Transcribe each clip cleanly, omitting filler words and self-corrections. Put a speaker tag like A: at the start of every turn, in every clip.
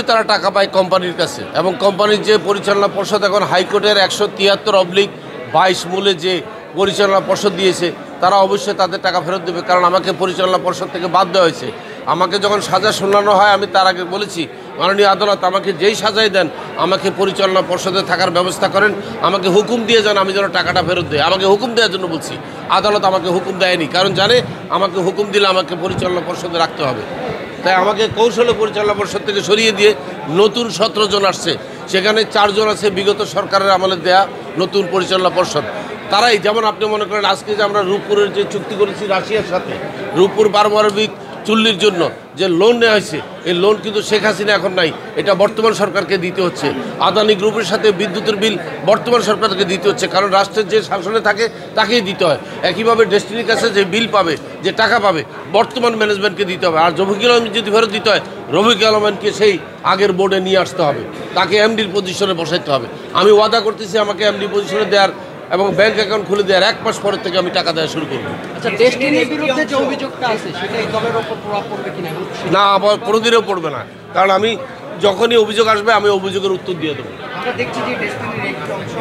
A: তারা টাকা পায় কোম্পানির কাছে এবং কোম্পানির যে পরিচালনা পর্ষদ এখন হাইকোর্টের 173/22 মূলে যে পরিচালনা পর্ষদ দিয়েছে তারা অবশ্যই তাদের টাকা ফেরত দেবে, কারণ আমাকে পরিচালনা পর্ষদ থেকে বাদ দেওয়া হয়েছে। আমাকে যখন সাজা শোনানো হয় আমি তার আগে বলেছি, মাননীয় আদালত আমাকে যেই সাজাই দেন আমাকে পরিচালনা পর্ষদে থাকার ব্যবস্থা করেন, আমাকে হুকুম দিয়ে যান আমি যেন টাকাটা ফেরত দেয়। আমাকে হুকুম দেওয়ার জন্য বলছি, আদালত আমাকে হুকুম দেয়নি, কারণ জানে আমাকে হুকুম দিলে আমাকে পরিচালনা পর্ষদে রাখতে হবে। তাই আমাকে কৌশলে পরিচালনা পর্ষদ থেকে সরিয়ে দিয়ে নতুন 17 জন আসছে, সেখানে 4 জন আছে বিগত সরকারের আমলে দেয়া নতুন পরিচালনা পর্ষদ। তারাই যেমন আপনি মনে করেন আজকে যে আমরা রূপপুরের যে চুক্তি করেছি রাশিয়ার সাথে, রূপপুর পারমাণবিক চুল্লির জন্য যে লোন নেওয়া হয়েছে, এই লোন কিন্তু শেখ হাসিনা এখন নাই, এটা বর্তমান সরকারকে দিতে হচ্ছে। আদানি গ্রুপের সাথে বিদ্যুতের বিল বর্তমান সরকারকে দিতে হচ্ছে, কারণ রাষ্ট্রের যে শাসনে থাকে তাকেই দিতে হয়। একইভাবে ডেস্টিনির কাছে যে বিল পাবে, যে টাকা পাবে, বর্তমান ম্যানেজমেন্টকে দিতে হবে। আর রফিকুল আলম যদি ফেরত দিতে হয়, রফিকুল আলমকে সেই আগের বোর্ডে নিয়ে আসতে হবে, তাকে এমডির পজিশনে বসাইতে হবে। আমি ওয়াদা করতেছি আমাকে এমডি পজিশনে দেওয়ার এবং ব্যাংক অ্যাকাউন্ট খুলে দেওয়ার 1 মাস পরের থেকে আমি টাকা দেওয়া শুরু করব।
B: আচ্ছা, ডেস্টিনির বিরুদ্ধে যে অভিযোগটা আছে সেটা এই দলের উপর প্রভাব পড়বে কিনা?
A: না, আবার কোনোদিনও পড়বে না, কারণ আমি যখনই অভিযোগ আসবে আমি অভিযোগের উত্তর দিয়ে দেবো।
B: আমরা দেখছি যে ডেস্টিনির একটি অংশ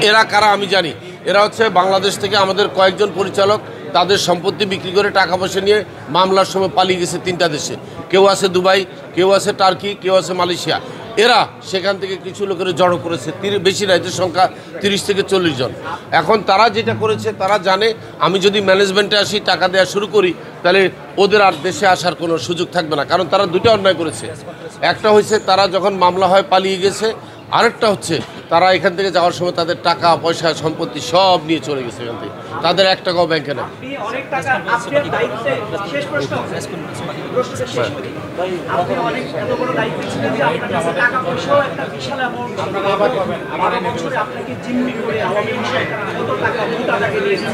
A: এরা কারা আমি জানি, এরা হচ্ছে বাংলাদেশ থেকে আমাদের কয়েকজন পরিচালক তাদের সম্পত্তি বিক্রি করে টাকা পয়সা নিয়ে মামলার সময় পালিয়ে গেছে 3টা দেশে। কেউ আছে দুবাই, কেউ আছে টার্কি, কেউ আছে মালয়েশিয়া। এরা সেখান থেকে কিছু লোকের জড়ো করেছে, বেশি না, এদের সংখ্যা 30 থেকে 40 জন। এখন তারা যেটা করেছে তারা জানে আমি যদি ম্যানেজমেন্টে আসি টাকা দেওয়া শুরু করি তাহলে ওদের আর দেশে আসার কোনো সুযোগ থাকবে না, কারণ তারা 2টা অন্যায় করেছে। একটা হচ্ছে তারা যখন মামলা হয় পালিয়ে গেছে, আরেকটা হচ্ছে তারা এখান থেকে যাওয়ার সময় তাদের টাকা পয়সা সম্পত্তি সব নিয়ে চলে গেছে এখান থেকে, তাদের 1 টাকাও ব্যাংকে নেই।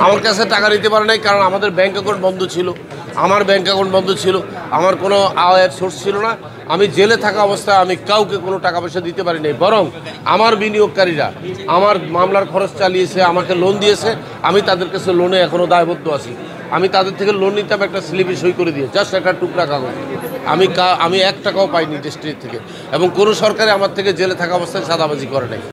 A: আমার কাছে টাকা নিতে পারে নাই, কারণ আমাদের ব্যাংক অ্যাকাউন্ট বন্ধ ছিল, আমার ব্যাংক অ্যাকাউন্ট বন্ধ ছিল, আমার কোনো আয়ের সোর্স ছিল না। আমি জেলে থাকা অবস্থায় আমি কাউকে কোনো টাকা পয়সা দিতে পারি নাই, বরং আমার বিনিয়োগকারীরা আমার মামলার খরচ চালিয়েছে, আমাকে লোন দিয়েছে, আমি তাদের কাছে লোনে এখনও দায়বদ্ধ আছি। আমি তাদের থেকে লোন নিতাম, একটা স্লিপে সই করে দিয়ে, জাস্ট একটা টুকরা কাগজ। আমি 1 টাকাও পাইনি ডেস্টিনি থেকে, এবং কোনো সরকারে আমার থেকে জেলে থাকা অবস্থায় চাঁদাবাজি করে নাই।